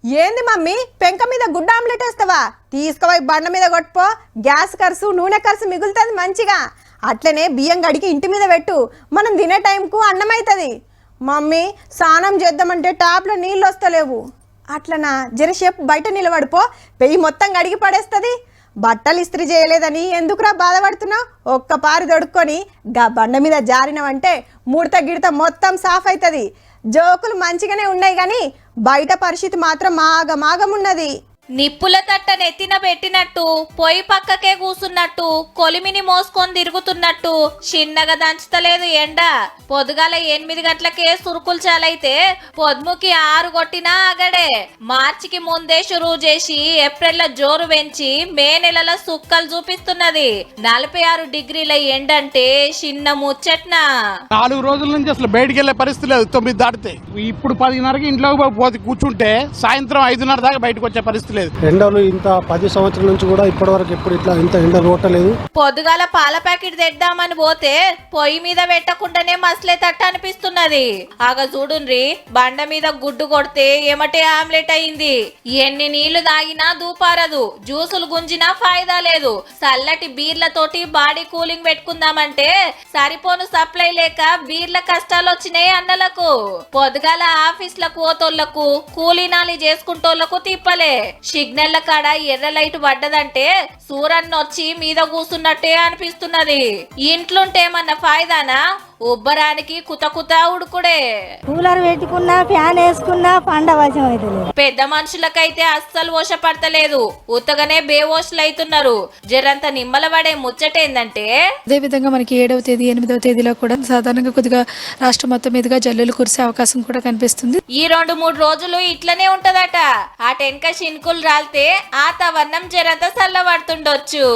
ఏంది మమ్మీ పెంక మీద గుడ్డ ఆమ్లెట్ వేస్తావా? తీసుకుపోయి బండ మీద కొట్టుపో, గ్యాస్ ఖర్చు నూనె ఖర్చు మిగులుతుంది మంచిగా. అట్లనే బియ్యం గడికి ఇంటి మీద పెట్టు, మనం తినే టైంకు అన్నం అవుతుంది. మమ్మీ స్నానం చేద్దామంటే ట్యాప్లో నీళ్ళు వస్తలేవు. అట్లనా, జరసేపు బయట నిలబడిపో, పెయ్యి మొత్తం గడిగి పడేస్తుంది. బట్టలు ఇస్త్రీ చేయలేదని ఎందుకురా బాధపడుతున్నావు? ఒక్క పారి దొడుక్కొని గా బండ మీద జారినవంటే ముడత గిడత మొత్తం సాఫ్ అవుతుంది. జోకులు మంచిగానే ఉన్నాయి కానీ బయట పరిస్థితి మాత్రం మాగమున్నది. నిప్పుల తట్ట నెత్తిన పెట్టినట్టు, పొయ్యి పక్కకే కూసున్నట్టు, కొలిమిని మోసుకొని తిరుగుతున్నట్టు చిన్నగా దంచుతలేదు ఎండ. పొద్దుగాల 8 గంటలకే సురుకులు చాలైతే పొద్దుముకి 6 కొట్టినా ఆగడే. మార్చికి ముందే షురువు చేసి ఏప్రిల్ జోరు పెంచి మే నెలల సుక్కలు చూపిస్తున్నది. 46 డిగ్రీల ఎండంటే చిన్న ముచ్చట్న. 4 రోజుల నుంచి అసలు బయటికి వెళ్లే పరిస్థితి లేదు. 9 దాటితే ఇప్పుడు 10:30కి ఇంట్లో కూర్చుంటే సాయంత్రం 5:30 దాకా బయటకు వచ్చే పరిస్థితి. ఎండలు ఇంత 10 సంవత్సరాల నుంచి కూడా ఇప్పటి వరకు ఎప్పుడు ఇట్లా ఇంత ఎండ కొట్టలేదు. పొద్దుగాల పాల ప్యాకెట్ తెద్దామని పోతే పొయ్యి మీద పెట్టకుండానే మసలే తట్ట అనిపిస్తున్నది. ఆగ చూడుండ్రి, బండ మీద గుడ్డు కొడితే ఏమటే ఆమ్లెట్ అయింది. ఎన్ని నీళ్లు తాగినా దూపారదు, జ్యూసులు గుంజినా ఫాయిదా లేదు. చల్లటి బీర్లతోటి బాడీ కూలింగ్ పెట్టుకుందామంటే సరిపోను సప్లై లేక బీర్ల కష్టాలు వచ్చినాయి అన్నలకు. పొద్దుగాల ఆఫీస్లకు పోతోళ్లకు, కూలీనాలి చేసుకుంటోళ్లకు తిప్పలే. సిగ్నల్ల కాడ ఎర్ర లైట్ పడ్డదంటే సూరన్నొచ్చి మీద కూసున్నట్టే అనిపిస్తున్నది. ఇంట్లుంటే ఏమన్నా ఫాయిదానా? ఉబ్బరానికి కుత ఉడుకుడే. కూలర్ పెట్టుకున్నా, ఫ్యాన్ వేసుకున్నా పండవశం అవుతుంది. పెద్ద మనుషులకైతే అస్సలు ఓషపడతలేదు, ఉత్తగానే బేవోషులు అవుతున్నారు. జరంత నిమ్మల పడే ముచ్చటేందంటే, అదే విధంగా మనకి 7వ తేదీ 8వ తేదీలో కూడా సాధారణంగా కొద్దిగా రాష్ట్రం మొత్తం మీదుగా జల్లులు కురిసే అవకాశం కూడా కనిపిస్తుంది. ఈ 2-3 రోజులు ఇట్లనే ఉంటదట. ఆ టెన్క శిన్కులు రాలితే ఆ తవర్ణం జరంత చల్లబడుతుండొచ్చు.